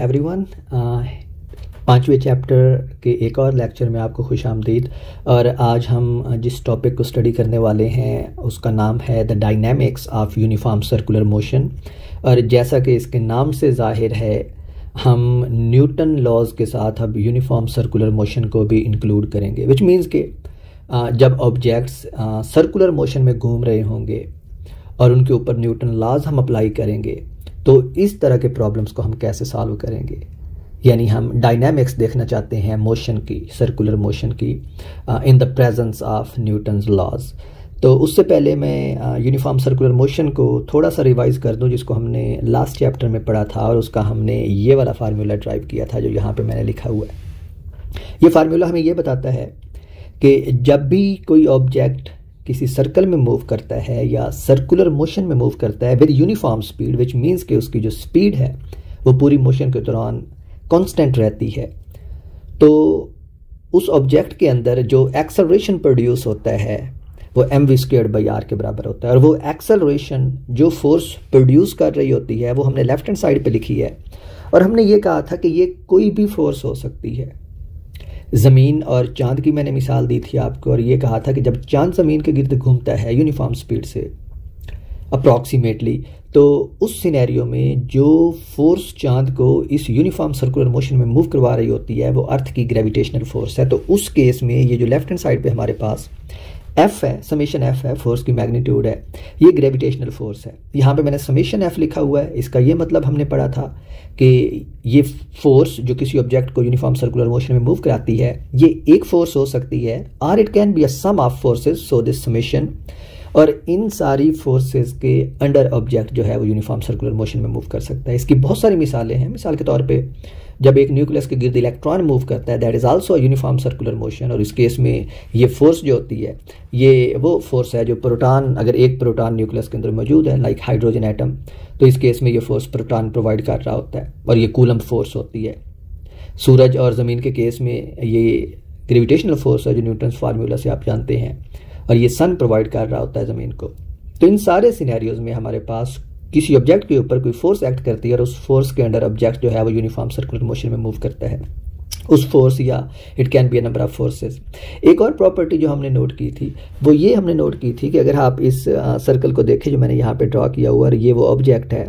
Everyone. पांचवें chapter के एक और लेक्चर में आपको खुश आमदीद। और आज हम जिस टॉपिक को स्टडी करने वाले हैं उसका नाम है the dynamics of uniform circular motion. और जैसा कि इसके नाम से जाहिर है, हम न्यूटन लॉज के साथ अब यूनिफॉर्म सर्कुलर मोशन को भी इंक्लूड करेंगे, विच मीन्स कि जब ऑब्जेक्ट्स सर्कुलर मोशन में घूम रहे होंगे और उनके ऊपर न्यूटन लॉज हम अप्लाई करेंगे तो इस तरह के प्रॉब्लम्स को हम कैसे सॉल्व करेंगे। यानी हम डायनामिक्स देखना चाहते हैं मोशन की, सर्कुलर मोशन की, in the presence of Newton's laws. तो उससे पहले मैं यूनिफॉर्म सर्कुलर मोशन को थोड़ा सा रिवाइज कर दूं, जिसको हमने लास्ट चैप्टर में पढ़ा था और उसका हमने ये वाला फार्मूला ड्राइव किया था जो यहाँ पे मैंने लिखा हुआ है। ये फार्मूला हमें ये बताता है कि जब भी कोई ऑब्जेक्ट किसी सर्कल में मूव करता है या सर्कुलर मोशन में मूव करता है with uniform speed, which means कि उसकी जो स्पीड है वो पूरी मोशन के दौरान कांस्टेंट रहती है, तो उस ऑब्जेक्ट के अंदर जो एक्सेलरेशन प्रोड्यूस होता है वो mv²/r के बराबर होता है। और वो एक्सेलरेशन जो फोर्स प्रोड्यूस कर रही होती है वो हमने लेफ्ट हैंड साइड पे लिखी है। और हमने ये कहा था कि ये कोई भी फोर्स हो सकती है। ज़मीन और चांद की मैंने मिसाल दी थी आपको, और ये कहा था कि जब चांद ज़मीन के गिर्द घूमता है यूनिफॉर्म स्पीड से अप्रॉक्सीमेटली, तो उस सिनेरियो में जो फोर्स चांद को इस यूनिफॉर्म सर्कुलर मोशन में मूव करवा रही होती है वो अर्थ की ग्रेविटेशनल फोर्स है। तो उस केस में ये जो लेफ्ट हैंड साइड पे हमारे पास एफ है, समेशन एफ है, फोर्स की मैग्नीट्यूड है, ये ग्रेविटेशनल फोर्स है। यहाँ पे मैंने समेशन एफ लिखा हुआ है। इसका ये मतलब हमने पढ़ा था कि ये फोर्स जो किसी ऑब्जेक्ट को यूनिफॉर्म सर्कुलर मोशन में मूव कराती है ये एक फोर्स हो सकती है, और it can be a sum of forces, so this summation. और इन सारी फोर्सेस के अंडर ऑब्जेक्ट जो है वो यूनिफॉर्म सर्कुलर मोशन में मूव कर सकता है। इसकी बहुत सारी मिसालें हैं। मिसाल के तौर पे जब एक न्यूक्लियस के गिर्द इलेक्ट्रॉन मूव करता है, that is also uniform circular motion. और इस केस में ये फोर्स जो होती है ये वो फोर्स है जो प्रोटॉन, अगर एक प्रोटॉन न्यूक्लियस के अंदर मौजूद है लाइक हाइड्रोजन एटम, तो इस केस में ये फोर्स प्रोटॉन प्रोवाइड कर रहा होता है और ये कूलम्ब फोर्स होती है। सूरज और ज़मीन के केस में ये ग्रेविटेशनल फोर्स है जो न्यूटन्स फार्मूला से आप जानते हैं, और ये सन प्रोवाइड कर रहा होता है ज़मीन को। तो इन सारे सिनेरियोज में हमारे पास किसी ऑब्जेक्ट के ऊपर कोई फोर्स एक्ट करती है और उस फोर्स के अंडर ऑब्जेक्ट जो है वो यूनिफॉर्म सर्कुलर मोशन में मूव करता है। उस फोर्स या it can be a number of forces. एक और प्रॉपर्टी जो हमने नोट की थी वो ये हमने नोट की थी कि अगर आप इस सर्कल को देखें जो मैंने यहाँ पे ड्रॉ किया हुआ, और ये वो ऑब्जेक्ट है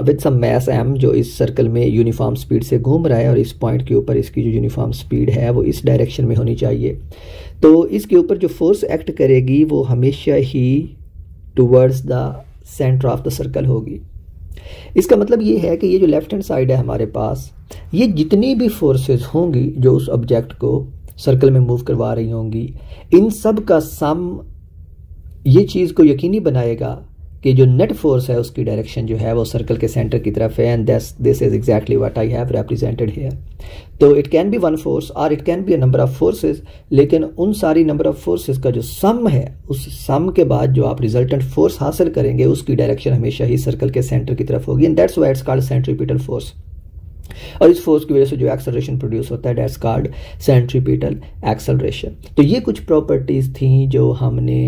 विद सम मैस m जो इस सर्कल में यूनिफॉर्म स्पीड से घूम रहा है, और इस पॉइंट के ऊपर इसकी जो यूनिफॉर्म स्पीड है वो इस डायरेक्शन में होनी चाहिए। तो इसके ऊपर जो फोर्स एक्ट करेगी वो हमेशा ही towards the centre of the circle होगी। इसका मतलब ये है कि ये जो लेफ्ट हैंड साइड है हमारे पास, ये जितनी भी फोर्सेस होंगी जो उस ऑब्जेक्ट को सर्कल में मूव करवा रही होंगी, इन सब का सम ये चीज़ को यकीनी बनाएगा कि जो नेट फोर्स है उसकी डायरेक्शन जो है वो सर्कल के सेंटर की तरफ है। And this is exactly what I have represented here. तो it can be one force और it can be a number of forces, लेकिन उन सारी नंबर ऑफ फोर्सेस का जो सम है, उस सम के बाद जो आप रिजल्टेंट फोर्स हासिल करेंगे उसकी डायरेक्शन हमेशा ही सर्कल के सेंटर की तरफ होगी। And that's why it's called centripetal force. और इस फोर्स की वजह से जो एक्सेलरेशन प्रोड्यूस होता है दैट्स कॉल्ड सेंट्रीपिटल एक्सेलरेशन। तो ये कुछ प्रॉपर्टीज थी जो हमने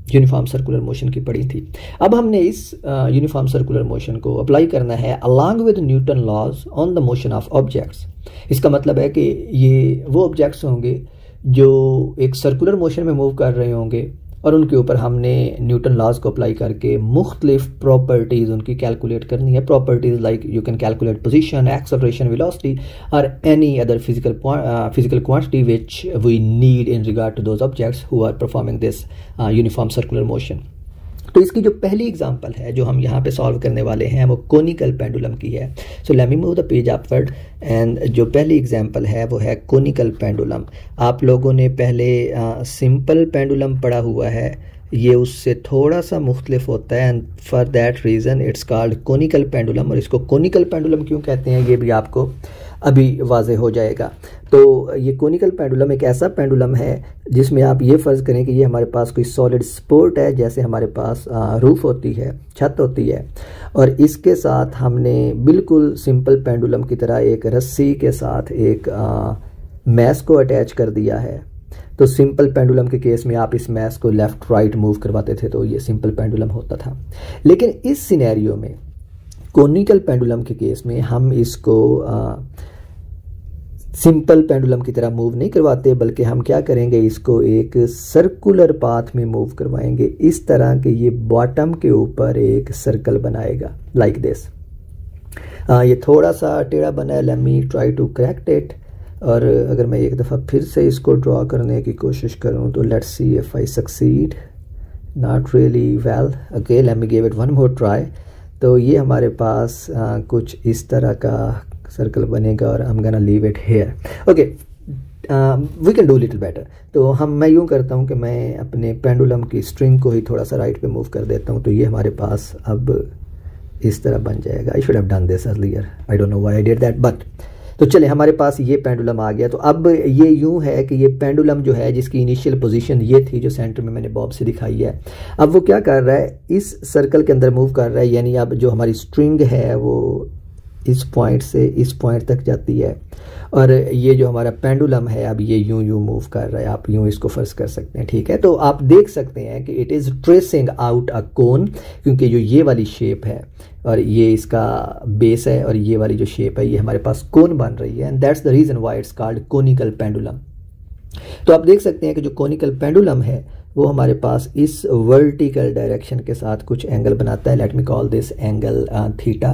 यूनिफॉर्म सर्कुलर मोशन की पढ़ी थी। अब हमने इस यूनिफॉर्म सर्कुलर मोशन को अप्लाई करना है along with Newton laws on the motion of objects. इसका मतलब है कि ये वो ऑब्जेक्ट्स होंगे जो एक सर्कुलर मोशन में मूव कर रहे होंगे और उनके ऊपर हमने न्यूटन लॉज को अप्लाई करके मुख्तलिफ प्रॉपर्टीज़ उनकी कैलकुलेट करनी है। Properties like you can calculate position, acceleration, velocity और any other physical quantity which we need in regard to those objects who are performing this uniform circular motion. तो इसकी जो पहली एग्जांपल है जो हम यहाँ पे सॉल्व करने वाले हैं वो कोनिकल पेंडुलम की है। So let me move the page upward, and जो पहली एग्जांपल है वो है कोनिकल पेंडुलम। आप लोगों ने पहले सिंपल पेंडुलम पढ़ा हुआ है, ये उससे थोड़ा सा मुख्तलिफ होता है, and for that reason it's called conical pendulum. और इसको कोनिकल पेंडुलम क्यों कहते हैं ये भी आपको अभी वाज़े हो जाएगा। तो ये कोनिकल पेंडुलम एक ऐसा पेंडुलम है जिसमें आप ये फ़र्ज़ करें कि ये हमारे पास कोई सॉलिड सपोर्ट है, जैसे हमारे पास रूफ होती है, छत होती है, और इसके साथ हमने बिल्कुल सिंपल पेंडुलम की तरह एक रस्सी के साथ एक मैस को अटैच कर दिया है। तो सिंपल पेंडुलम के केस में आप इस मैस को लेफ़्ट राइट मूव करवाते थे तो ये सिंपल पेंडुलम होता था। लेकिन इस सिनेरियो में कोनिकल पेंडुलम के केस में हम इसको सिंपल पेंडुलम की तरह मूव नहीं करवाते, बल्कि हम क्या करेंगे, इसको एक सर्कुलर पाथ में मूव करवाएंगे। इस तरह के ये बॉटम के ऊपर एक सर्कल बनाएगा लाइक दिस। ये थोड़ा सा टेढ़ा बना है, let me try to correct it. और अगर मैं एक दफ़ा फिर से इसको ड्रॉ करने की कोशिश करूं तो let's see if I succeed, not really well. Okay, let me give it one more try. तो ये हमारे पास कुछ इस तरह का सर्कल बनेगा और I am gonna leave it here. Okay, we can do little better. तो मैं यूँ करता हूँ कि मैं अपने पेंडुलम की स्ट्रिंग को ही थोड़ा सा राइट पे मूव कर देता हूँ, तो ये हमारे पास अब इस तरह बन जाएगा। I should have done this earlier, I don't know why I did that, but तो चले हमारे पास ये पेंडुलम आ गया। तो अब ये यूं है कि ये पेंडुलम जो है, जिसकी इनिशियल पोजीशन ये थी जो सेंटर में मैंने बॉब से दिखाई है, अब वो क्या कर रहा है, इस सर्कल के अंदर मूव कर रहा है। यानी अब जो हमारी स्ट्रिंग है वो इस पॉइंट से इस पॉइंट तक जाती है, और ये जो हमारा पेंडुलम है अब ये यूं मूव कर रहा है। आप यूं इसको फर्ज कर सकते हैं, ठीक है। तो आप देख सकते हैं कि it is tracing out a cone, क्योंकि जो ये वाली शेप है और ये इसका बेस है और ये वाली जो शेप है ये हमारे पास कोन बन रही है, and that's the reason why it's called conical pendulum. तो आप देख सकते हैं कि जो कोनिकल पेंडुलम है वो हमारे पास इस वर्टिकल डायरेक्शन के साथ कुछ एंगल बनाता है। Let me call this angle theta.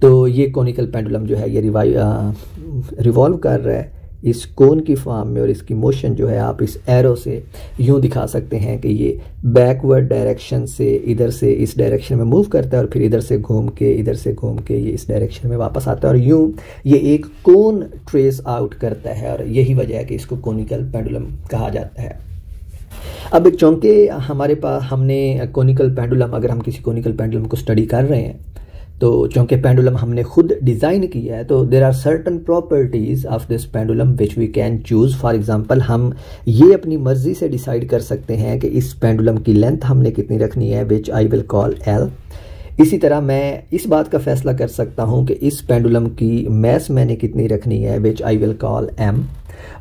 तो ये कोनिकल पेंडुलम जो है ये रिवॉल्व कर रहा है इस कोन की फॉर्म में, और इसकी मोशन जो है आप इस एरो से यूं दिखा सकते हैं कि ये बैकवर्ड डायरेक्शन से इधर से इस डायरेक्शन में मूव करता है और फिर इधर से घूम के ये इस डायरेक्शन में वापस आता है, और यूं ये एक कोन ट्रेस आउट करता है, और यही वजह है कि इसको कोनिकल पेंडुलम कहा जाता है। अब चूंकि हमारे पास हमने कोनिकल पेंडुलम, अगर हम किसी कोनिकल पेंडुलम को स्टडी कर रहे हैं तो चूंकि पेंडुलम हमने खुद डिज़ाइन किया है, तो there are certain properties of this pendulum which we can choose. For example, हम ये अपनी मर्जी से डिसाइड कर सकते हैं कि इस पेंडुलम की लेंथ हमने कितनी रखनी है, विच आई विल कॉल एल। इसी तरह मैं इस बात का फैसला कर सकता हूँ कि इस पेंडुलम की मैस मैंने कितनी रखनी है, विच आई विल कॉल एम।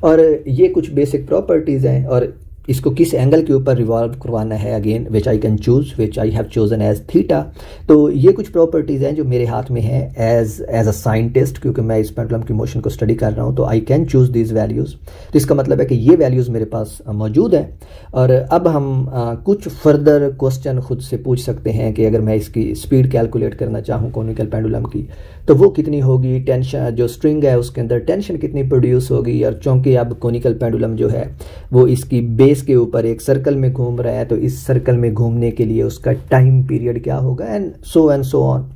और ये कुछ बेसिक प्रॉपर्टीज़ हैं, और इसको किस एंगल के ऊपर रिवॉल्व करवाना है, again which I can choose, which I have chosen as theta. तो ये कुछ प्रॉपर्टीज़ हैं जो मेरे हाथ में है एज अ साइंटिस्ट, क्योंकि मैं इस पेंडुलम की मोशन को स्टडी कर रहा हूँ, तो आई कैन चूज दीज वैल्यूज़। तो इसका मतलब है कि ये वैल्यूज़ मेरे पास मौजूद हैं। और अब हम कुछ फर्दर क्वेश्चन खुद से पूछ सकते हैं कि अगर मैं इसकी स्पीड कैलकुलेट करना चाहूँ कोनिकल पेंडुलम की, तो वो कितनी होगी, टेंशन जो स्ट्रिंग है उसके अंदर टेंशन कितनी प्रोड्यूस होगी। और चूंकि अब कोनिकल पेंडुलम जो है वो इसकी बेस के ऊपर एक सर्कल में घूम रहा है, तो इस सर्कल में घूमने के लिए उसका टाइम पीरियड क्या होगा, एंड सो ऑन।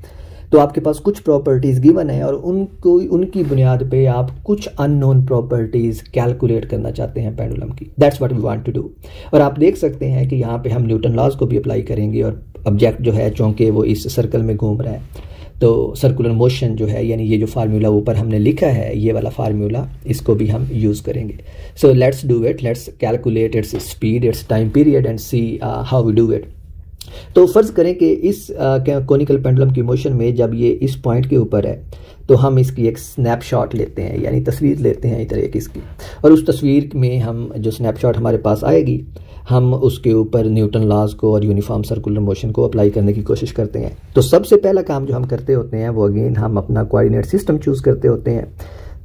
तो आपके पास कुछ प्रॉपर्टीज़ गिवन है, और उनकी बुनियाद पे आप कुछ अननोन प्रॉपर्टीज़ कैलकुलेट करना चाहते हैं पेंडुलम की। That's what we want to do. और आप देख सकते हैं कि यहाँ पे हम न्यूटन लॉज को भी अप्लाई करेंगे, और ऑब्जेक्ट जो है चूंकि वो इस सर्कल में घूम रहा है, तो सर्कुलर मोशन जो है, यानी ये जो फार्मूला ऊपर हमने लिखा है, ये वाला फार्मूला, इसको भी हम यूज़ करेंगे। So let's do it, let's calculate its speed, its time period, and see how we do it. तो फ़र्ज़ करें कि इस कोनिकल पेंडुलम की मोशन में जब ये इस पॉइंट के ऊपर है, तो हम इसकी एक स्नैपशॉट लेते हैं, यानी तस्वीर लेते हैं इधर एक इसकी, और उस तस्वीर में हम जो स्नैपशॉट हमारे पास आएगी, हम उसके ऊपर न्यूटन लॉज को और यूनिफॉर्म सर्कुलर मोशन को अप्लाई करने की कोशिश करते हैं। तो सबसे पहला काम जो हम करते होते हैं वो अगेन हम अपना कोऑर्डिनेट सिस्टम चूज़ करते होते हैं।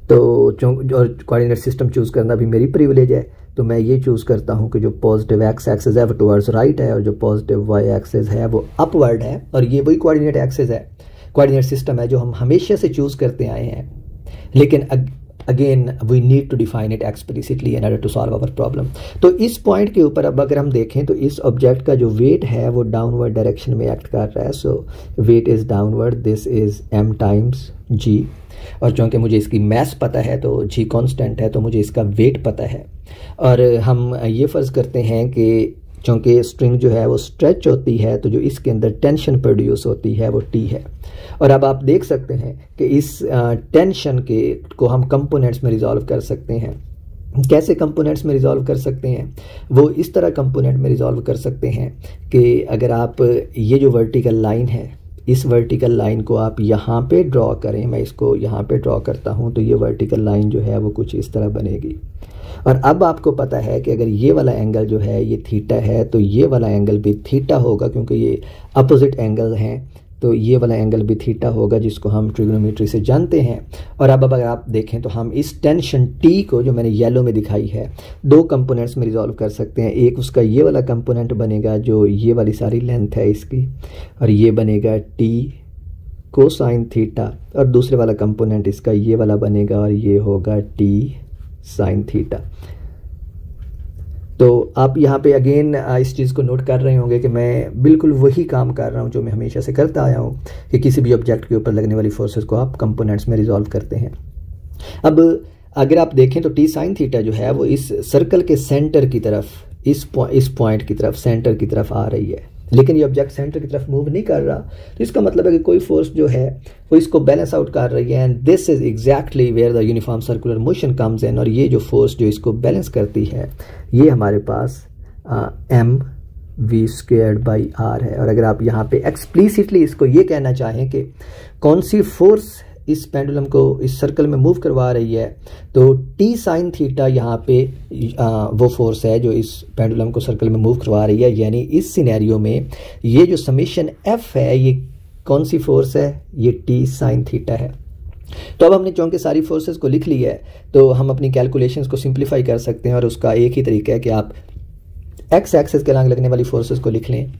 तो और कोऑर्डिनेट सिस्टम चूज़ करना भी मेरी प्रिविलेज है, तो मैं ये चूज़ करता हूँ कि जो पॉजिटिव एक्स एक्सिस है वो टुवर्ड्स राइट है, और जो पॉजिटिव वाई एक्सिस है वो अपवर्ड है, और ये वही कोऑर्डिनेट एक्सिस है, कोऑर्डिनेट सिस्टम है जो हम हमेशा से चूज़ करते आए हैं। लेकिन again we need to define it explicitly in order to solve our problem. तो इस पॉइंट के ऊपर अब अगर हम देखें तो इस ऑब्जेक्ट का जो वेट है वो डाउनवर्ड डायरेक्शन में एक्ट कर रहा है। So weight is downward, this is m times g, और चूँकि मुझे इसकी मैस पता है तो g कांस्टेंट है, तो मुझे इसका वेट पता है। और हम ये फ़र्ज़ करते हैं कि चूँकि स्ट्रिंग जो है वो स्ट्रेच होती है, तो जो इसके अंदर टेंशन प्रोड्यूस होती है वो T है। और अब आप देख सकते हैं कि इस टेंशन को हम कंपोनेंट्स में रिजॉल्व कर सकते हैं। कैसे कंपोनेंट्स में रिजॉल्व कर सकते हैं? वो इस तरह कंपोनेंट में रिजॉल्व कर सकते हैं कि अगर आप ये जो वर्टिकल लाइन है, इस वर्टिकल लाइन को आप यहाँ पे ड्रॉ करें, मैं इसको यहाँ पे ड्रॉ करता हूँ, तो ये वर्टिकल लाइन जो है वो कुछ इस तरह बनेगी। और अब आपको पता है कि अगर ये वाला एंगल जो है ये थीटा है, तो ये वाला एंगल भी थीटा होगा, क्योंकि ये अपोजिट एंगल हैं। तो ये वाला एंगल भी थीटा होगा, जिसको हम ट्रिग्नोमेट्री से जानते हैं। और अब अगर आप देखें तो हम इस टेंशन टी को, जो मैंने येलो में दिखाई है, दो कंपोनेंट्स में रिजॉल्व कर सकते हैं। एक उसका ये वाला कंपोनेंट बनेगा जो ये वाली सारी लेंथ है इसकी, और ये बनेगा टी कोसाइन थीटा, और दूसरे वाला कंपोनेंट इसका ये वाला बनेगा और ये होगा टी साइन थीटा। तो आप यहाँ पे अगेन इस चीज़ को नोट कर रहे होंगे कि मैं बिल्कुल वही काम कर रहा हूँ जो मैं हमेशा से करता आया हूँ कि किसी भी ऑब्जेक्ट के ऊपर लगने वाली फोर्सेस को आप कंपोनेंट्स में रिजॉल्व करते हैं। अब अगर आप देखें तो टी साइन थीटा जो है वो इस सर्कल के सेंटर की तरफ, इस पॉइंट की तरफ, सेंटर की तरफ आ रही है, लेकिन ये ऑब्जेक्ट सेंटर की तरफ मूव नहीं कर रहा। तो इसका मतलब है कि कोई फोर्स जो है वो इसको बैलेंस आउट कर रही है, and this is exactly where the uniform circular motion comes in. और ये जो फोर्स जो इसको बैलेंस करती है ये हमारे पास mv²/r है। और अगर आप यहाँ पे एक्सप्लिसिटली इसको ये कहना चाहें कि कौन सी फोर्स इस पेंडुलम को इस सर्कल में मूव करवा रही है, तो टी साइन थीटा यहाँ पे वो फोर्स है जो इस पेंडुलम को सर्कल में मूव करवा रही है। यानी इस सिनेरियो में ये जो समेशन एफ है ये कौन सी फोर्स है, ये टी साइन थीटा है। तो अब हमने चूंकि सारी फोर्सेस को लिख ली है तो हम अपनी कैलकुलेशंस को सिंप्लीफाई कर सकते हैं, और उसका एक ही तरीका है कि आप एक्स एक्सेस के अलग लगने वाली फोर्सेस को लिख लें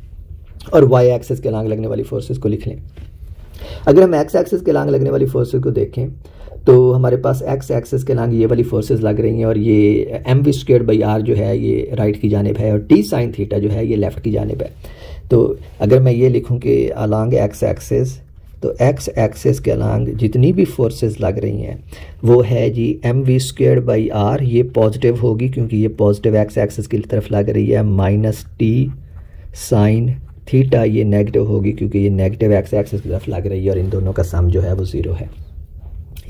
और वाई एक्सेस के अलग लगने वाली फोर्सेस को लिख लें। अगर हम एक्स एक्सिस के अलग लगने वाली फोर्सेस को देखें तो हमारे पास एक्स एक्सिस के अलग ये वाली फोर्सेस लग रही हैं, और ये mv²/r जो है ये राइट की जानिब है, और टी साइन थीटा जो है ये लेफ्ट की जानिब है। तो अगर मैं ये लिखूं कि अलॉन्ग एक्स एक्सिस, तो एक्स एक्सिस के अलॉन्ग जितनी भी फोर्सेस लग रही हैं वो है जी mv²/r, ये पॉजिटिव होगी क्योंकि ये पॉजिटिव एक्स एक्सिस की तरफ लग रही है, माइनस टी साइन थीटा ये नेगेटिव होगी क्योंकि ये नेगेटिव एक्स एक्सिस की तरफ लग रही है, और इन दोनों का सम जो है वो 0 है।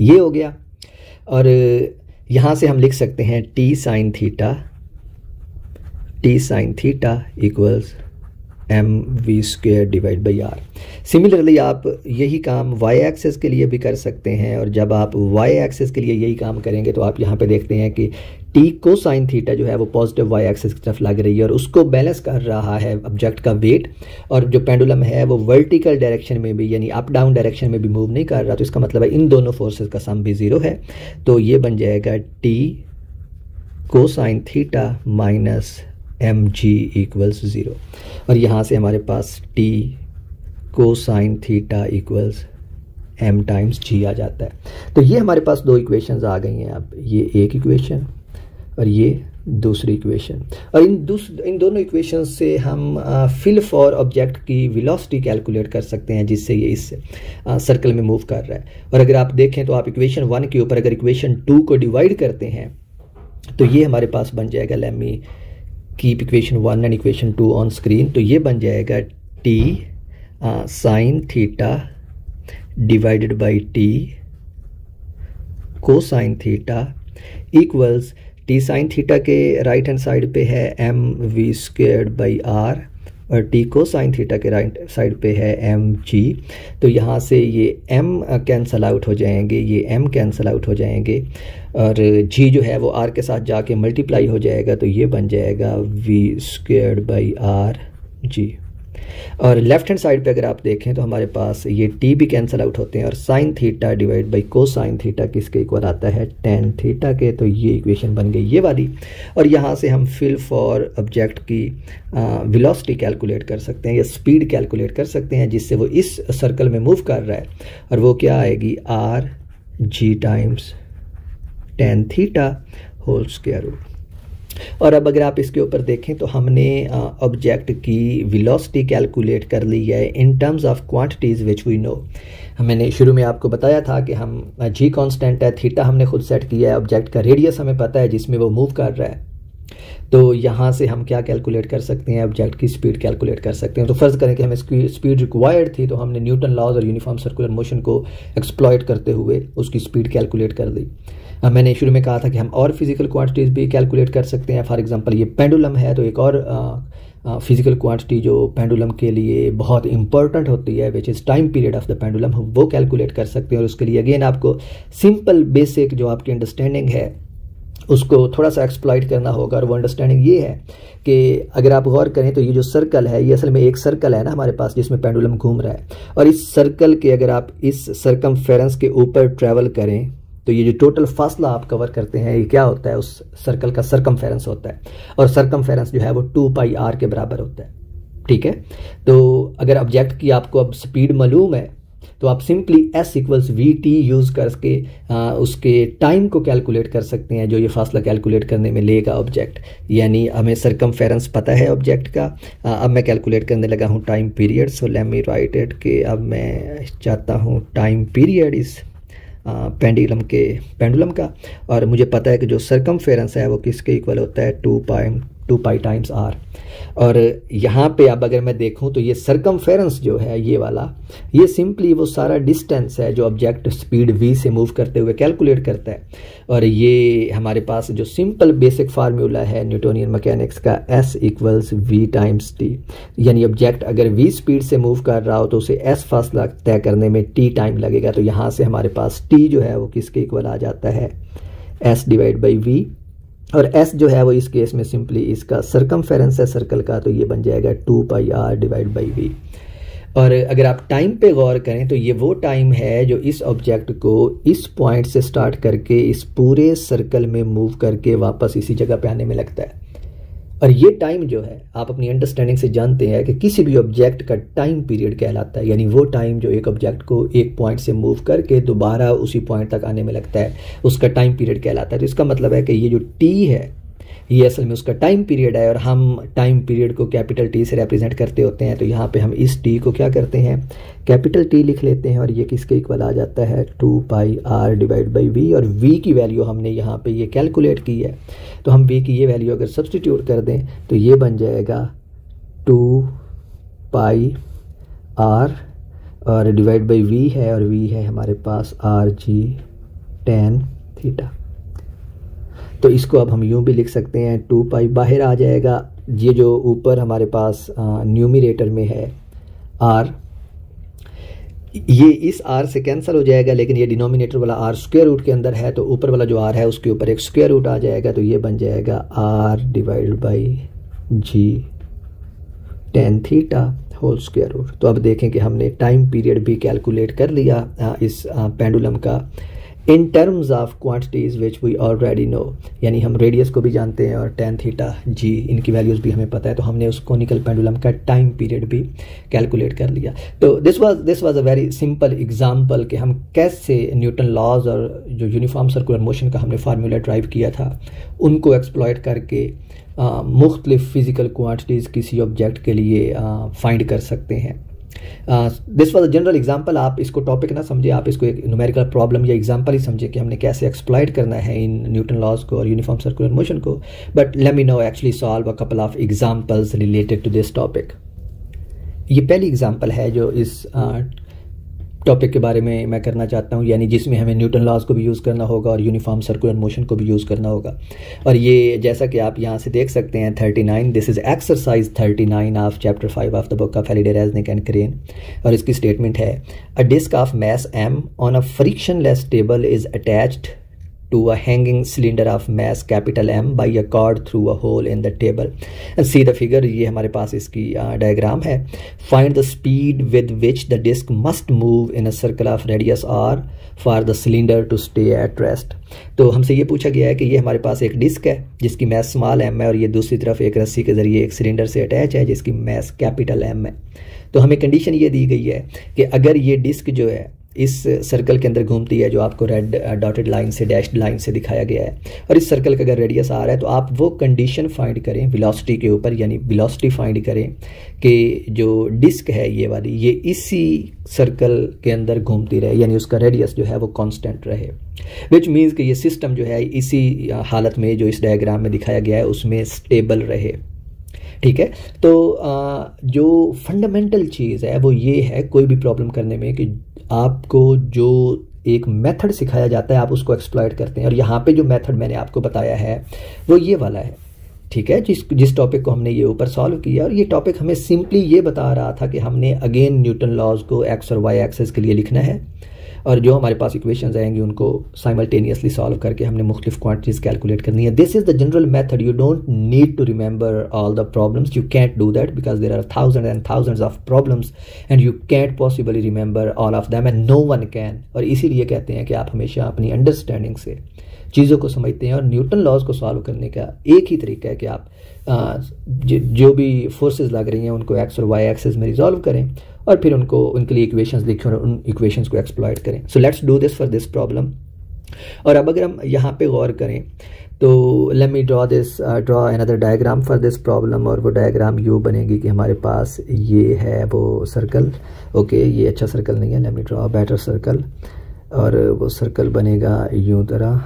ये हो गया। और यहाँ से हम लिख सकते हैं T sine theta equals mv²/r। Similarly आप यही काम y एक्सिस के लिए भी कर सकते हैं, और जब आप y एक्सिस के लिए यही काम करेंगे तो आप यहाँ पे देखते हैं कि t कोसाइन थीटा जो है वो पॉजिटिव y एक्सिस की तरफ लग रही है, और उसको बैलेंस कर रहा है ऑब्जेक्ट का वेट, और जो पेंडुलम है वो वर्टिकल डायरेक्शन में भी यानी अप डाउन डायरेक्शन में भी मूव नहीं कर रहा। तो इसका मतलब है इन दोनों फोर्सेस का सम भी 0 है। तो ये बन जाएगा t cosine theta minus mg equals 0, और यहाँ से हमारे पास t cosine theta equals m times g आ जाता है। तो ये हमारे पास दो इक्वेशंस आ गई हैं। अब ये एक इक्वेशन और ये दूसरी इक्वेशन, और इन दोनों इक्वेशन से हम फिल फॉर ऑब्जेक्ट की वेलोसिटी कैलकुलेट कर सकते हैं जिससे ये इस सर्कल में मूव कर रहा है। और अगर आप देखें तो आप इक्वेशन 1 के ऊपर अगर इक्वेशन 2 को डिवाइड करते हैं तो ये हमारे पास बन जाएगा, let me keep equation 1 and equation 2 on screen. तो ये बन जाएगा T sine theta divided by T cosine theta equals T sine theta के राइट हैंड साइड पे है mv²/r, और टी कोसाइन थीटा के राइट साइड पे है mg। तो यहाँ से ये m कैंसल आउट हो जाएंगे, ये m कैंसल आउट हो जाएंगे, और g जो है वो r के साथ जाके मल्टीप्लाई हो जाएगा, तो ये बन जाएगा v²/r g। और लेफ्ट हैंड साइड पे अगर आप देखें तो हमारे पास ये t भी कैंसिल आउट होते हैं, और sine theta divide by cosine theta किसके इक्वल आता है, टेन थीटा के। तो ये इक्वेशन बन गई ये वाली, और यहाँ से हम फिल फॉर ऑब्जेक्ट की वेलोसिटी कैलकुलेट कर सकते हैं या स्पीड कैलकुलेट कर सकते हैं जिससे वो इस सर्कल में मूव कर रहा है, और वो क्या आएगी r g times tan theta whole square root. और अब अगर आप इसके ऊपर देखें तो हमने ऑब्जेक्ट की वेलोसिटी कैलकुलेट कर ली है in terms of quantities which we know. मैंने शुरू में आपको बताया था कि हम जी कांस्टेंट है, थीटा हमने खुद सेट किया है, ऑब्जेक्ट का रेडियस हमें पता है जिसमें वो मूव कर रहा है। तो यहाँ से हम क्या कैलकुलेट कर सकते हैं, ऑब्जेक्ट की स्पीड कैलकुलेट कर सकते हैं। तो फर्ज करें कि हमें स्पीड रिक्वायर्ड थी, तो हमने न्यूटन लॉज और यूनिफॉर्म सर्कुलर मोशन को एक्सप्लॉइट करते हुए उसकी स्पीड कैलकुलेट कर दी। मैंने शुरू में कहा था कि हम और फिजिकल क्वांटिटीज़ भी कैलकुलेट कर सकते हैं। फॉर एग्जांपल ये पेंडुलम है, तो एक और फिजिकल क्वांटिटी जो पेंडुलम के लिए बहुत इंपॉर्टेंट होती है which is time period of the pendulum, वो कैलकुलेट कर सकते हैं। और उसके लिए अगेन आपको सिंपल बेसिक जो आपकी अंडरस्टैंडिंग है उसको थोड़ा सा एक्सप्लॉइट करना होगा। और वो अंडरस्टैंडिंग ये है कि अगर आप गौर करें तो ये जो सर्कल है ये असल में एक सर्कल है ना हमारे पास जिसमें पेंडुलम घूम रहा है, और इस सर्कल के अगर आप इस सरकमफेरेंस के ऊपर ट्रैवल करें तो ये जो टोटल फासला आप कवर करते हैं ये क्या होता है, उस सर्कल का सरकमफेरेंस होता है, और सरकमफेरेंस जो है वो 2πr के बराबर होता है। ठीक है, तो अगर ऑब्जेक्ट की आपको अब स्पीड मालूम है तो आप सिंपली s = vt यूज़ करके उसके टाइम को कैलकुलेट कर सकते हैं जो ये फासला कैलकुलेट करने में लेगा ऑब्जेक्ट। यानी हमें सरकमफेरेंस पता है ऑब्जेक्ट का, अब मैं कैलकुलेट करने लगा हूँ time period. So let me right it कि अब मैं चाहता हूँ टाइम पीरियड इस पेंडुलम का, और मुझे पता है कि जो सरकमफेरेंस है वो किसके इक्वल होता है 2π टाइम्स r। और यहाँ पे अब अगर मैं देखूँ तो ये सरकमफेरेंस जो है ये वाला, ये सिंपली वो सारा डिस्टेंस है जो ऑब्जेक्ट स्पीड v से मूव करते हुए कैलकुलेट करता है। और ये हमारे पास जो सिंपल बेसिक फार्मूला है न्यूटोनियन मैकेनिक्स का s = v टाइम्स t, यानी ऑब्जेक्ट अगर v स्पीड से मूव कर रहा हो तो उसे s फासला तय करने में t टाइम लगेगा। तो यहाँ से हमारे पास t जो है वो किसके इक्वल आ जाता है s/v, और s जो है वो इस केस में सिंपली इसका सरकमफेरेंस है सर्कल का, तो ये बन जाएगा 2πr/v। और अगर आप टाइम पे गौर करें तो ये वो टाइम है जो इस ऑब्जेक्ट को इस पॉइंट से स्टार्ट करके इस पूरे सर्कल में मूव करके वापस इसी जगह पे आने में लगता है। और ये टाइम जो है आप अपनी अंडरस्टैंडिंग से जानते हैं कि किसी भी ऑब्जेक्ट का टाइम पीरियड कहलाता है, यानी वो टाइम जो एक ऑब्जेक्ट को एक पॉइंट से मूव करके दोबारा उसी पॉइंट तक आने में लगता है उसका टाइम पीरियड कहलाता है। तो इसका मतलब है कि ये जो t है ये असल में उसका टाइम पीरियड है, और हम टाइम पीरियड को कैपिटल T से रिप्रेजेंट करते होते हैं। तो यहाँ पे हम इस t को क्या करते हैं, कैपिटल T लिख लेते हैं, और ये किसके इक्वल आ जाता है 2πr/v। और v की वैल्यू हमने यहाँ पे ये कैलकुलेट की है, तो हम v की ये वैल्यू अगर सब्सटीट्यूट कर दें तो ये बन जाएगा 2πr और /v है, और v है हमारे पास rg tan थीटा। तो इसको अब हम यूँ भी लिख सकते हैं 2π बाहर आ जाएगा, ये जो ऊपर हमारे पास न्यूमिरेटर में है r, ये इस r से कैंसिल हो जाएगा, लेकिन ये डिनोमिनेटर वाला r स्क्वायर रूट के अंदर है, तो ऊपर वाला जो r है उसके ऊपर एक स्क्वायर रूट आ जाएगा, तो ये बन जाएगा r/g tan theta whole square root. तो अब देखें कि हमने टाइम पीरियड भी कैलकुलेट कर लिया इस पेंडुलम का in terms of quantities which we already know, यानी हम रेडियस को भी जानते हैं और tan थीटा g इनकी वैल्यूज़ भी हमें पता है, तो हमने उस कोनिकल पेंडुलम का टाइम पीरियड भी कैलकुलेट कर लिया। तो this was a very simple example कि हम कैसे न्यूटन लॉज और जो यूनिफॉर्म सर्कुलर मोशन का हमने फार्मूला ड्राइव किया था उनको एक्सप्लॉइट करके मुख्तलिफ फिजिकल क्वांटिटीज़ किसी ऑब्जेक्ट के लिए फाइंड कर सकते हैं। This was a general example, आप इसको टॉपिक ना समझे, आप इसको एक न्यूमेरिकल प्रॉब्लम या एग्जांपल ही समझे कि हमने कैसे एक्सप्लॉइट करना है इन न्यूटन लॉज को और यूनिफॉर्म सर्कुलर मोशन को। But let me now actually solve a couple of examples related to this topic. ये पहली एग्जांपल है जो इस टॉपिक के बारे में मैं करना चाहता हूँ, यानी जिसमें हमें न्यूटन लॉज को भी यूज़ करना होगा और यूनिफॉर्म सर्कुलर मोशन को भी यूज़ करना होगा। और ये जैसा कि आप यहाँ से देख सकते हैं 39, this is exercise 39 of chapter 5 of the book of Faraday, Resnick and Krane. और इसकी स्टेटमेंट है a disc of mass m on a frictionless table is attached to a hanging cylinder of mass capital M by a cord through a hole in the table and see the figure। ये हमारे पास इसकी diagram है। Find the speed with which the disk must move in a circle of radius r for the cylinder to stay at rest। तो हमसे ये पूछा गया है कि ये हमारे पास एक डिस्क है जिसकी मैस स्मॉल m है और ये दूसरी तरफ एक रस्सी के जरिए एक सिलेंडर से अटैच है जिसकी मैस कैपिटल M है। तो हमें कंडीशन ये दी गई है कि अगर ये डिस्क जो है इस सर्कल के अंदर घूमती है जो आपको रेड डॉटेड लाइन से डैश्ड लाइन से दिखाया गया है, और इस सर्कल का अगर रेडियस आ रहा है तो आप वो कंडीशन फाइंड करें वेलोसिटी के ऊपर, यानी वेलोसिटी फाइंड करें कि जो डिस्क है ये वाली ये इसी सर्कल के अंदर घूमती रहे, यानी उसका रेडियस जो है वो कांस्टेंट रहे, विच मीन्स कि ये सिस्टम जो है इसी हालत में जो इस डायग्राम में दिखाया गया है उसमें स्टेबल रहे। ठीक है, तो जो फंडामेंटल चीज़ है वो ये है कोई भी प्रॉब्लम करने में कि आपको जो एक मेथड सिखाया जाता है आप उसको एक्सप्लॉइट करते हैं, और यहाँ पे जो मेथड मैंने आपको बताया है वो ये वाला है। ठीक है, जिस टॉपिक को हमने ये ऊपर सॉल्व किया, और ये टॉपिक हमें सिंपली ये बता रहा था कि हमने अगेन न्यूटन लॉज को एक्स और वाई एक्सेस के लिए लिखना है, और जो हमारे पास इक्वेशंस आएंगी उनको साइमल्टेनियसली सॉल्व करके हमने मुख्तलिफ क्वांटिटीज़ कैलकुलेट करनी है. This is the general method. You don't need to remember all the problems. You can't do that because there are thousand and thousands of problems and you can't possibly remember all of them and no one can. और इसीलिए कहते हैं कि आप हमेशा अपनी understanding से चीज़ों को समझते हैं. और न्यूटन लॉज को सॉल्व करने का एक ही तरीका है कि आप जो भी फोर्सेस लग रही हैं उनको एक्स और वाई एक्सिस में रिजॉल्व करें और फिर उनके लिए इक्वेशंस लिखें और उन इक्वेशंस को एक्सप्लॉइट करें. सो let's do this for this problem. और अब अगर हम यहाँ पे गौर करें तो let me draw another diagram for this problem. और वो डायग्राम यूँ बनेगी कि हमारे पास ये है वो सर्कल. ओके, ये अच्छा सर्कल नहीं है. Let me draw a better circle. और वो सर्कल बनेगा यूँ तरह.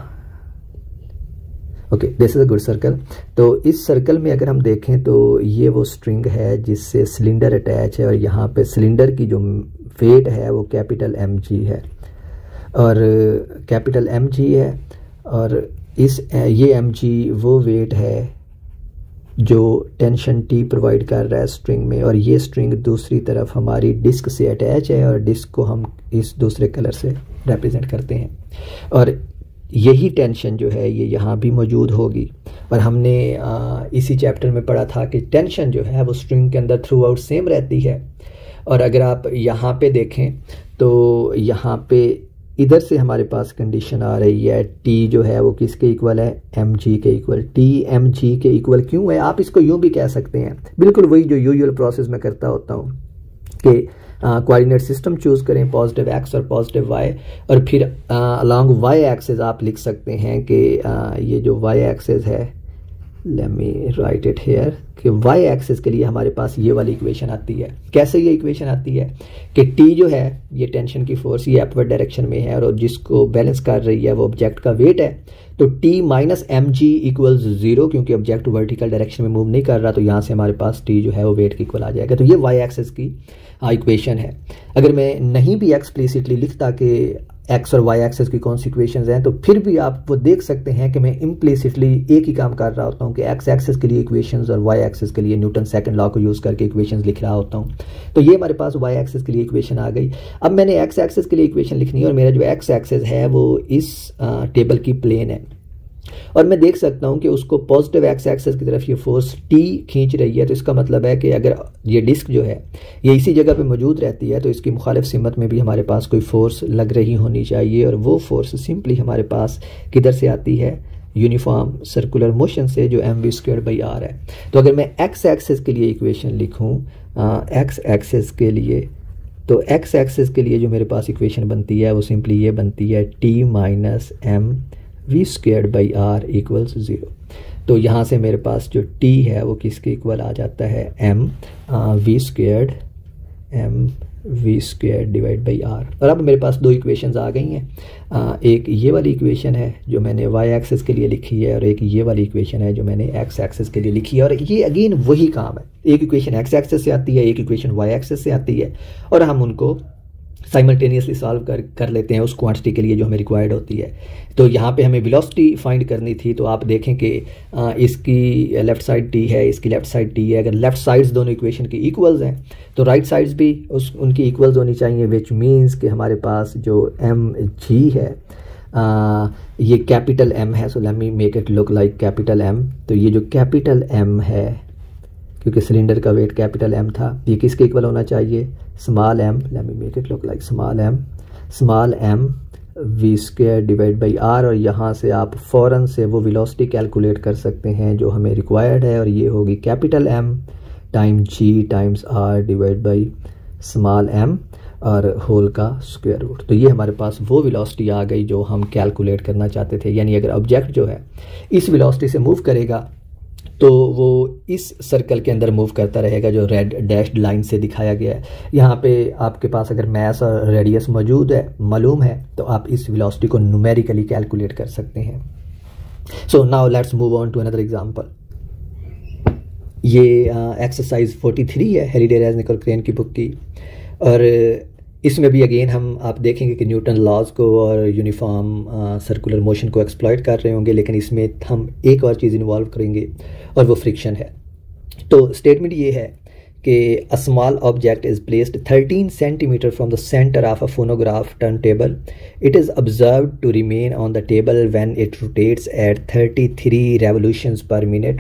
Okay, this is a good circle. तो इस सर्कल में अगर हम देखें तो ये वो स्ट्रिंग है जिससे सिलेंडर अटैच है और यहाँ पे सिलेंडर की जो वेट है वो कैपिटल mg है और कैपिटल mg है. और ये mg वो वेट है जो टेंशन T प्रोवाइड कर रहा है स्ट्रिंग में. और ये स्ट्रिंग दूसरी तरफ हमारी डिस्क से अटैच है और डिस्क को हम इस दूसरे कलर से रिप्रेजेंट करते हैं. और यही टेंशन जो है ये यहाँ भी मौजूद होगी. और हमने इसी चैप्टर में पढ़ा था कि टेंशन जो है वो स्ट्रिंग के अंदर थ्रू आउट सेम रहती है. और अगर आप यहाँ पे देखें तो यहाँ पे इधर से हमारे पास कंडीशन आ रही है T जो है वो किसके इक्वल है, mg के इक्वल. T mg के इक्वल क्यों है? आप इसको यूँ भी कह सकते हैं, बिल्कुल वही जो यूजुअल प्रोसेस में करता होता हूँ कि कोऑर्डिनेट सिस्टम चूज़ करें, पॉजिटिव x और पॉजिटिव y. और फिर अलॉन्ग y एक्सिस आप लिख सकते हैं कि ये जो y एक्सिस है, let me right it here, कि y एक्सिस के लिए हमारे पास ये वाली इक्वेशन आती है. कैसे ये इक्वेशन आती है कि T जो है ये टेंशन की फोर्स ये अपवर्ड डायरेक्शन में है और जिसको बैलेंस कर रही है वो ऑब्जेक्ट का वेट है. तो T माइनस mg इक्वल्स 0 क्योंकि ऑब्जेक्ट वर्टिकल डायरेक्शन में मूव नहीं कर रहा. तो यहाँ से हमारे पास T जो है वो वेट के इक्वल आ जाएगा. तो ये y एक्सिस की इक्वेशन है. अगर मैं नहीं भी एक्सप्लिसिटली लिखता कि x और y एक्सिस की कौन सी इक्वेशंस हैं तो फिर भी आप वो देख सकते हैं कि मैं इम्प्लिसिटली एक ही काम कर रहा होता हूँ कि x एक्सिस के लिए इक्वेशंस और y एक्सिस के लिए न्यूटन सेकंड लॉ को यूज़ करके इक्वेशंस लिख रहा होता हूँ. तो ये हमारे पास y एक्सिस के लिए इक्वेशन आ गई. अब मैंने x एक्सिस के लिए इक्वेशन लिखनी है और मेरा जो x एक्सिस है वो इस टेबल की प्लेन है और मैं देख सकता हूं कि उसको पॉजिटिव x एक्सिस की तरफ ये फोर्स T खींच रही है. तो इसका मतलब है कि अगर ये डिस्क जो है ये इसी जगह पे मौजूद रहती है तो इसकी मुखालिफ सिमत में भी हमारे पास कोई फोर्स लग रही होनी चाहिए. और वो फोर्स सिंपली हमारे पास किधर से आती है, यूनिफॉर्म सर्कुलर मोशन से, जो mv²/r है. तो अगर मैं x एक्सिस के लिए इक्वेशन लिखूँ x एक्सिस के लिए, तो x एक्सिस के लिए जो मेरे पास इक्वेशन बनती है वो सिंपली ये बनती है T माइनस mv²/r इक्वल्स 0. तो यहाँ से मेरे पास जो T है वो किसके इक्वल आ जाता है, mv² डिवाइड बाई r. और अब मेरे पास दो इक्वेशंस आ गई हैं. एक ये वाली इक्वेशन है जो मैंने y एक्सिस के लिए लिखी है और एक ये वाली इक्वेशन है जो मैंने x एक्सिस के लिए लिखी है. और ये अगेन वही काम है, एक इक्वेशन x एक्सिस से आती है, एक इक्वेशन y एक्सिस से आती है और हम उनको साइमल्टेनियसली सॉल्व कर लेते हैं उस क्वांटिटी के लिए जो हमें रिक्वायर्ड होती है. तो यहाँ पे हमें वेलोसिटी फाइंड करनी थी. तो आप देखें कि इसकी लेफ़्ट साइड T है, इसकी लेफ़्ट साइड T है. अगर लेफ़्ट साइड्स दोनों इक्वेशन की इक्वल्स हैं तो राइट साइड्स भी उनकी इक्वल्स होनी चाहिए, विच मीन्स कि हमारे पास जो mg है ये कैपिटल M है. So let me make it look like capital M. तो ये जो कैपिटल M है, क्योंकि सिलेंडर का वेट कैपिटल M था, ये किसके इक्वल होना चाहिए, small m. Let me make it look like small m v² divide by r. और यहाँ से आप फ़ौरन से वो वेलोसिटी कैलकुलेट कर सकते हैं जो हमें रिक्वायर्ड है और ये होगी capital M time g times r divide by small m और होल का स्क्वायर रूट. तो ये हमारे पास वो वेलोसिटी आ गई जो हम कैलकुलेट करना चाहते थे. यानी अगर ऑब्जेक्ट जो है इस वेलोसिटी से मूव करेगा तो वो इस सर्कल के अंदर मूव करता रहेगा जो रेड डैश्ड लाइन से दिखाया गया है. यहाँ पे आपके पास अगर मास और रेडियस मौजूद है, मालूम है, तो आप इस वेलोसिटी को न्यूमेरिकली कैलकुलेट कर सकते हैं. So now let's move on to another example. ये एक्सरसाइज 43 है हेलिडे रेज़निक क्रेन की बुक की. और इसमें भी अगेन आप देखेंगे कि न्यूटन लॉज को और यूनिफॉर्म सर्कुलर मोशन को एक्सप्लॉइट कर रहे होंगे, लेकिन इसमें हम एक और चीज़ इन्वॉल्व करेंगे और वो फ्रिक्शन है. तो स्टेटमेंट ये है कि a small object is placed 13 centimeter from the center of a phonograph turntable. It is observed to remain on the table when it rotates at 33 revolutions per minute,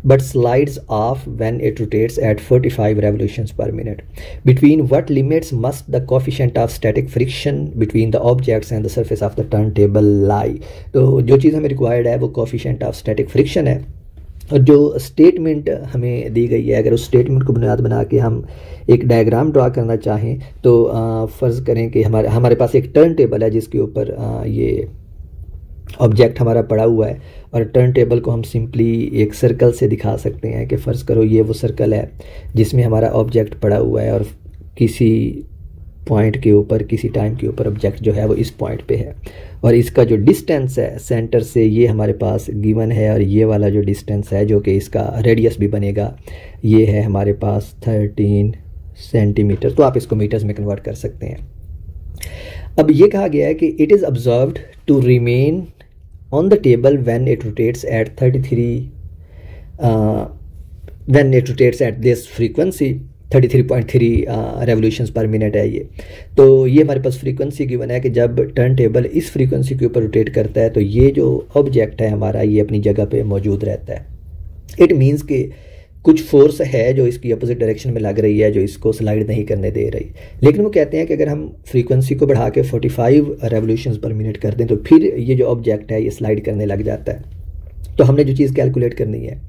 but slides off when it rotates at 45 revolutions per minute. Between what limits must the coefficient of static friction between the objects and the surface of the turntable lie? तो जो चीज़ हमें required है वो coefficient of static friction है, और जो statement हमें दी गई है, अगर उस स्टेटमेंट को बुनियाद बना के हम एक डायग्राम ड्रा करना चाहें तो फ़र्ज़ करें कि हमारे पास एक टर्न टेबल है जिसके ऊपर ये ऑब्जेक्ट हमारा पड़ा हुआ है, और टर्न टेबल को हम सिंपली एक सर्कल से दिखा सकते हैं कि फ़र्ज़ करो ये वो सर्कल है जिसमें हमारा ऑब्जेक्ट पड़ा हुआ है, और किसी पॉइंट के ऊपर किसी टाइम के ऊपर ऑब्जेक्ट जो है वो इस पॉइंट पे है, और इसका जो डिस्टेंस है सेंटर से ये हमारे पास गिवन है, और ये वाला जो डिस्टेंस है जो कि इसका रेडियस भी बनेगा ये है हमारे पास 13 सेंटीमीटर। तो आप इसको मीटर्स में कन्वर्ट कर सकते हैं। अब ये कहा गया है कि it is observed to remain on the table when it rotates at 33 when it rotates at this frequency 33.3 revolutions per minute है ये। तो ये हमारे पास फ्रीक्वेंसी गिवन है कि जब टर्न टेबल इस फ्रीक्वेंसी के ऊपर रोटेट करता है तो ये जो ऑब्जेक्ट है हमारा ये अपनी जगह पे मौजूद रहता है। इट मीन्स कि कुछ फोर्स है जो इसकी अपोजिट डायरेक्शन में लग रही है जो इसको स्लाइड नहीं करने दे रही, लेकिन वो कहते हैं कि अगर हम फ्रीक्वेंसी को बढ़ा के 45 रेवोल्यूशंस पर मिनट कर दें तो फिर ये जो ऑब्जेक्ट है ये स्लाइड करने लग जाता है। तो हमने जो चीज़ कैलकुलेट करनी है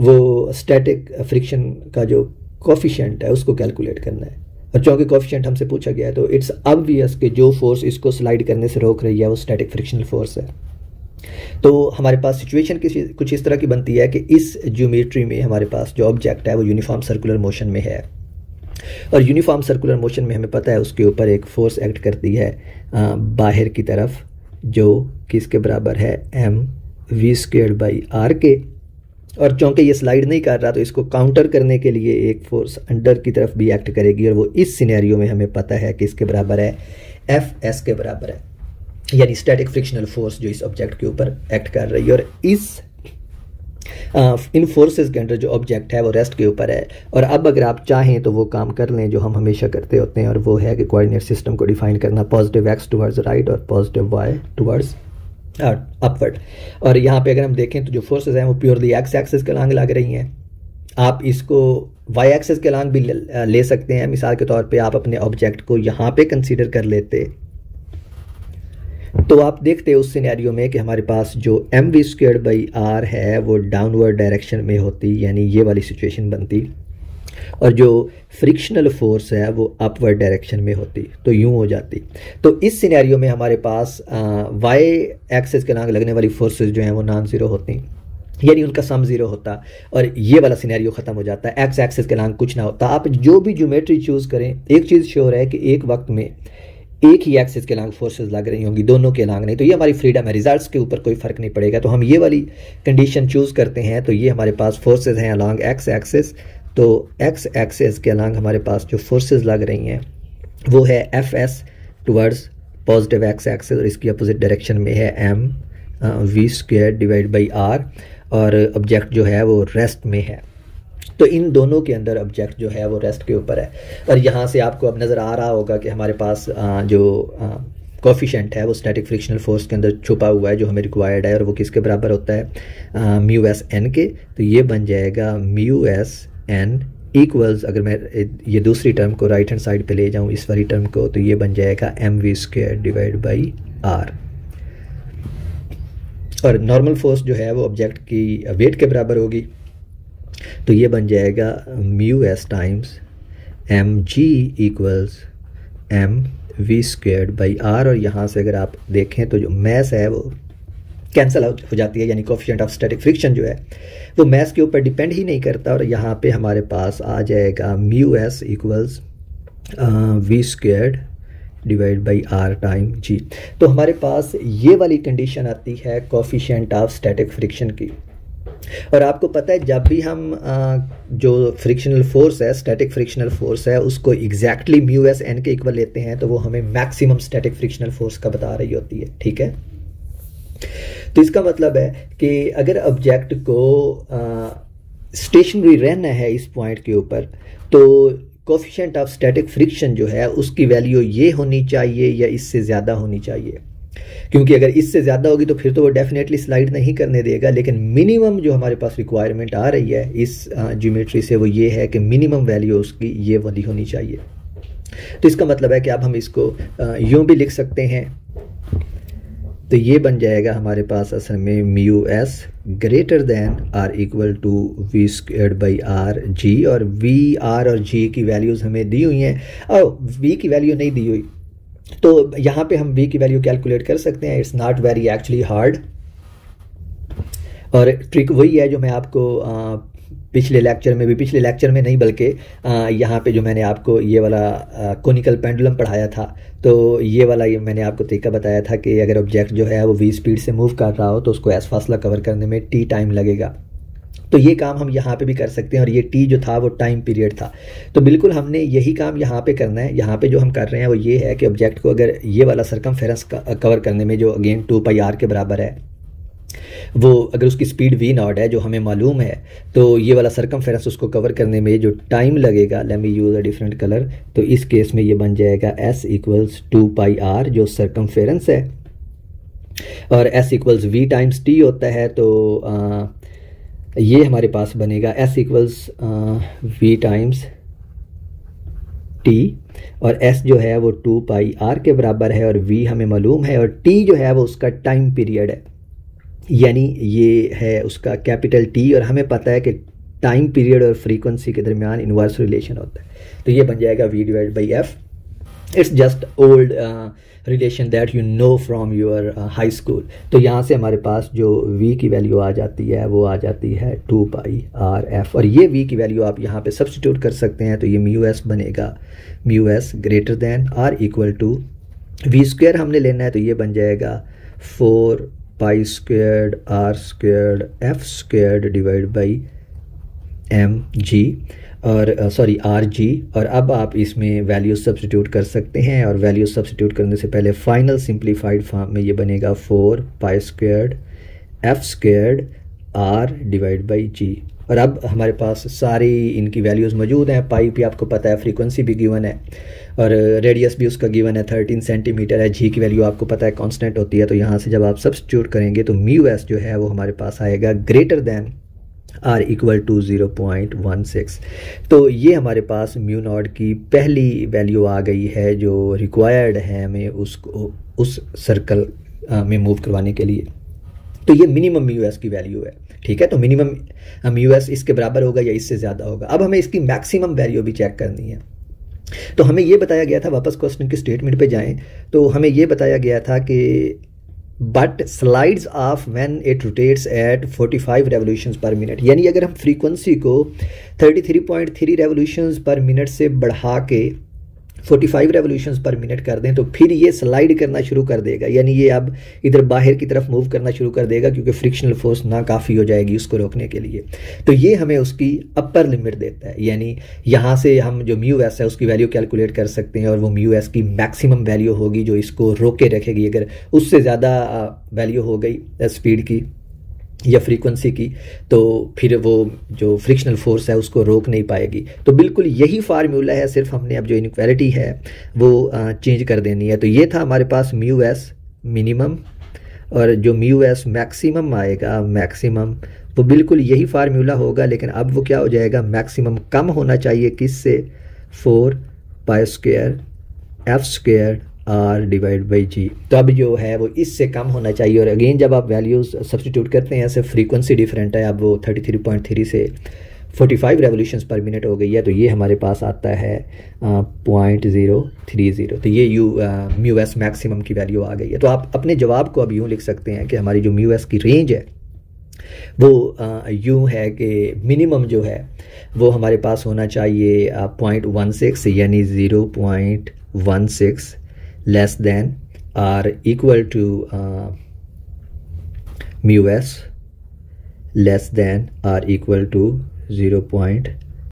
वो स्टैटिक फ्रिक्शन का जो कोफिशिएंट है उसको कैलकुलेट करना है, और चूँकि कोफिशिएंट हमसे पूछा गया है तो इट्स ऑब्वियस कि जो फोर्स इसको स्लाइड करने से रोक रही है वो स्टैटिक फ्रिक्शनल फोर्स है। तो हमारे पास सिचुएशन कुछ इस तरह की बनती है कि इस ज्योमेट्री में हमारे पास जो ऑब्जेक्ट है वो यूनिफॉर्म सर्कुलर मोशन में है, और यूनिफॉर्म सर्कुलर मोशन में हमें पता है उसके ऊपर एक फोर्स एक्ट करती है बाहर की तरफ जो किसके बराबर है mv²/r के, और चूँकि ये स्लाइड नहीं कर रहा तो इसको काउंटर करने के लिए एक फोर्स अंडर की तरफ भी एक्ट करेगी, और वो इस सिनेरियो में हमें पता है कि इसके बराबर है Fs के बराबर है, यानी स्टैटिक फ्रिक्शनल फोर्स जो इस ऑब्जेक्ट के ऊपर एक्ट कर रही है। और इन फोर्सेस के अंडर जो ऑब्जेक्ट है वो रेस्ट के ऊपर है। और अब अगर आप चाहें तो वो काम कर लें जो हम हमेशा करते होते हैं, और वो है कि कोऑर्डिनेट सिस्टम को डिफाइन करना, पॉजिटिव x टुवर्ड्स राइट और पॉजिटिव y टुवर्ड्स अपवर्ड। और यहाँ पे अगर हम देखें तो जो फोर्सेस हैं वो प्योरली एक्स एक्सिस के अलॉन्ग लग रही हैं। आप इसको वाई एक्सिस के अलॉन्ग भी ले सकते हैं। मिसाल के तौर पे आप अपने ऑब्जेक्ट को यहाँ पे कंसीडर कर लेते तो आप देखते उस सिनेरियो में कि हमारे पास जो mv²/r है वो डाउनवर्ड डायरेक्शन में होती, यानी ये वाली सिचुएशन बनती, और जो फ्रिक्शनल फोर्स है वो अपवर्ड डायरेक्शन में होती, तो यूं हो जाती। तो इस सिनेरियो में हमारे पास वाई एक्सिस के अलॉन्ग लगने वाली फोर्सेस जो हैं वो नॉन ज़ीरो होती, यानी उनका सम ज़ीरो होता, और ये वाला सिनेरियो ख़त्म हो जाता है। एक्स एक्सिस के अलॉन्ग कुछ ना होता। आप जो भी ज्योमेट्री चूज़ करें, एक चीज़ श्योर है कि एक वक्त में एक ही एक्सिस के अलॉन्ग फोर्सेस लग रही होंगी, दोनों के अलॉन्ग नहीं। तो ये हमारी फ्रीडम है, रिजल्ट्स के ऊपर कोई फ़र्क नहीं पड़ेगा। तो हम ये वाली कंडीशन चूज़ करते हैं, तो ये हमारे पास फोर्सेज हैं अलॉन्ग एक्स एक्सिस। तो एक्स एक्सिस के अलॉन्ग हमारे पास जो फोर्सेस लग रही हैं वो है Fs towards positive x axis, और इसकी अपोजिट डायरेक्शन में है mv²/r, और ऑब्जेक्ट जो है वो रेस्ट में है। तो इन दोनों के अंदर ऑब्जेक्ट जो है वो रेस्ट के ऊपर है। और यहाँ से आपको अब नज़र आ रहा होगा कि हमारे पास जो कोफिशिएंट है वो स्टैटिक फ्रिक्शनल फोर्स के अंदर छुपा हुआ है जो हमें रिक्वायर्ड है, और वो किसके बराबर होता है μs_n के। तो ये बन जाएगा μs_n इक्वल्स, अगर मैं ये दूसरी टर्म को राइट हैंड साइड पे ले जाऊँ इस वाली टर्म को, तो ये बन जाएगा mv²/r। और नॉर्मल फोर्स जो है वो ऑब्जेक्ट की वेट के बराबर होगी, तो ये बन जाएगा μs times mg equals mv²/r। और यहाँ से अगर आप देखें तो जो मैस है वो कैंसिल हो जाती है, यानी कोफिशिएंट ऑफ स्टैटिक फ्रिक्शन जो है वो मैस के ऊपर डिपेंड ही नहीं करता, और यहाँ पे हमारे पास आ जाएगा μs equals v²/r time g। तो हमारे पास ये वाली कंडीशन आती है कोफिशिएंट ऑफ स्टैटिक फ्रिक्शन की। और आपको पता है जब भी हम जो फ्रिक्शनल फोर्स है, स्टैटिक फ्रिक्शनल फोर्स है, उसको एग्जैक्टली μs_n के इक्वल लेते हैं तो वो हमें मैक्सिमम स्टैटिक फ्रिक्शनल फोर्स का बता रही होती है, ठीक है। तो इसका मतलब है कि अगर ऑब्जेक्ट को स्टेशनरी रहना है इस पॉइंट के ऊपर, तो कोफिशिएंट ऑफ स्टैटिक फ्रिक्शन जो है उसकी वैल्यू ये होनी चाहिए या इससे ज़्यादा होनी चाहिए, क्योंकि अगर इससे ज़्यादा होगी तो फिर तो वो डेफिनेटली स्लाइड नहीं करने देगा। लेकिन मिनिमम जो हमारे पास रिक्वायरमेंट आ रही है इस ज्योमेट्री से वो ये है कि मिनिमम वैल्यू उसकी ये वाली होनी चाहिए। तो इसका मतलब है कि अब हम इसको यूँ भी लिख सकते हैं, तो ये बन जाएगा हमारे पास असल में mu s greater than are equal to v squared by r g, और वी आर और जी की वैल्यूज़ हमें दी हुई हैं और वी की वैल्यू नहीं दी हुई, तो यहाँ पे हम वी की वैल्यू कैलकुलेट कर सकते हैं। It's not very actually hard, और ट्रिक वही है जो मैं आपको पिछले लेक्चर में नहीं बल्कि यहाँ पे जो मैंने आपको ये वाला कोनिकल पेंडुलम पढ़ाया था, तो ये वाला ये मैंने आपको तरीका बताया था कि अगर ऑब्जेक्ट जो है वो वी स्पीड से मूव कर रहा हो तो उसको एस फासला कवर करने में टी टाइम लगेगा। तो ये काम हम यहाँ पे भी कर सकते हैं, और ये टी जो था वो टाइम पीरियड था। तो बिल्कुल हमने यही काम यहाँ पे करना है। यहाँ पे जो हम कर रहे हैं वो ये है कि ऑब्जेक्ट को अगर ये वाला सरकमफेरेंस कवर करने में, जो अगेन 2πr के बराबर है, वो अगर उसकी स्पीड वी नॉट है जो हमें मालूम है, तो ये वाला सरकमफेरेंस उसको कवर करने में जो टाइम लगेगा, let me use a different colour, तो इस केस में ये बन जाएगा s इक्वल्स 2πr जो सरकमफेरेंस है, और s equals v times t होता है। तो ये हमारे पास बनेगा s equals v times t, और s जो है वो 2πr के बराबर है, और v हमें मालूम है, और t जो है वो उसका टाइम पीरियड है, यानी ये है उसका कैपिटल T, और हमें पता है कि टाइम पीरियड और फ्रीक्वेंसी के दरमियान इन्वर्स रिलेशन होता है। तो ये बन जाएगा v divide by f। It's just old relation that you know from your high school. तो यहाँ से हमारे पास जो v की वैल्यू आ जाती है वो आ जाती है 2πrf, और ये v की वैल्यू आप यहाँ पे सब्सटीट्यूट कर सकते हैं। तो ये म्यू एस बनेगा mu s greater than are equal to v square हमने लेना है, तो ये बन जाएगा 4π squared r squared f squared divide by m g, और सॉरी आर जी। और अब आप इसमें वैल्यू सब्सटीट्यूट कर सकते हैं, और वैल्यू सब्सटीट्यूट करने से पहले फाइनल सिंप्लीफाइड फॉर्म में ये बनेगा 4π squared f squared r divide by g. और अब हमारे पास सारी इनकी वैल्यूज़ मौजूद हैं। पाई भी आपको पता है, फ्रीक्वेंसी भी गिवन है, और रेडियस भी उसका गिवन है 13 सेंटीमीटर है। जी की वैल्यू आपको पता है कांस्टेंट होती है। तो यहाँ से जब आप सब्स्टिट्यूट करेंगे तो म्यू एस जो है वो हमारे पास आएगा greater than are equal to 0.16। तो ये हमारे पास म्यू नॉट की पहली वैल्यू आ गई है जो रिक्वायर्ड है हमें उसको उस सर्कल में मूव करवाने के लिए। तो ये मिनिमम म्यू एस की वैल्यू है, ठीक है। तो मिनिमम म्यू एस इसके बराबर होगा या इससे ज़्यादा होगा। अब हमें इसकी मैक्सिमम वैल्यू भी चेक करनी है। तो हमें ये बताया गया था, वापस क्वेश्चन के स्टेटमेंट पे जाएं, तो हमें ये बताया गया था कि but slides off when it rotates at 45 revolutions per minute, यानी अगर हम फ्रीक्वेंसी को 33.3 रेवोल्यूशंस पर मिनट से बढ़ा के 45 रेवोल्यूशंस पर मिनट कर दें तो फिर ये स्लाइड करना शुरू कर देगा, यानी ये अब इधर बाहर की तरफ मूव करना शुरू कर देगा, क्योंकि फ्रिक्शनल फोर्स ना काफ़ी हो जाएगी उसको रोकने के लिए। तो ये हमें उसकी अपर लिमिट देता है, यानी यहाँ से हम जो म्यू एस है उसकी वैल्यू कैलकुलेट कर सकते हैं, और वो म्यू एस की मैक्सिमम वैल्यू होगी जो इसको रोके रखेगी। अगर उससे ज़्यादा वैल्यू हो गई स्पीड की या फ्रीक्वेंसी की, तो फिर वो जो फ्रिक्शनल फोर्स है उसको रोक नहीं पाएगी। तो बिल्कुल यही फार्मूला है, सिर्फ हमने अब जो इनइक्वालिटी है वो चेंज कर देनी है। तो ये था हमारे पास म्यू एस मिनिमम, और जो म्यू एस मैक्सिमम आएगा, मैक्सिमम वो बिल्कुल यही फार्मूला होगा, लेकिन अब वो क्या हो जाएगा, मैक्सिमम कम होना चाहिए किससे, 4π square f square r divide by g. तो अब जो है वो इससे कम होना चाहिए। और अगेन जब आप वैल्यूज़ सब्सटीट्यूट करते हैं, ऐसे फ्रीक्वेंसी डिफरेंट है, अब वो 33.3 से 45 रेवोल्यूशंस पर मिनट हो गई है, तो ये हमारे पास आता है 0.030। तो ये म्यू एस मैक्सिमम की वैल्यू आ गई है। तो आप अपने जवाब को अब यूँ लिख सकते हैं कि हमारी जो म्यू एस की रेंज है वो यूँ है कि मिनिमम जो है वो हमारे पास होना चाहिए 0.16, यानी 0.16 less than or equal to mu s less than or equal to 0.16।